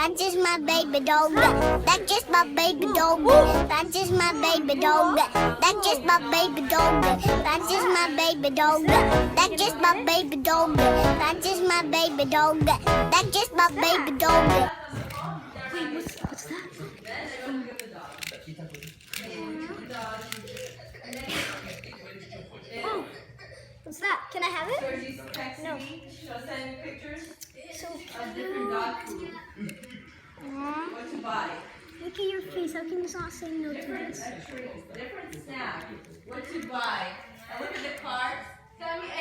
That's just my baby dog. That's just my baby dog. That's just my baby dog. That's just my baby dog. That's just my baby dog. That's just my baby dog. That's just my baby dog. That's just my baby dog. Wait, what's that? Oh, what's that? Can I have it? Georgie's texting No. me. She'll send me pictures So of different dog food. What to buy. look at your face. How can you not say no to this? Different snacks. What to buy. And look at the card. Tell me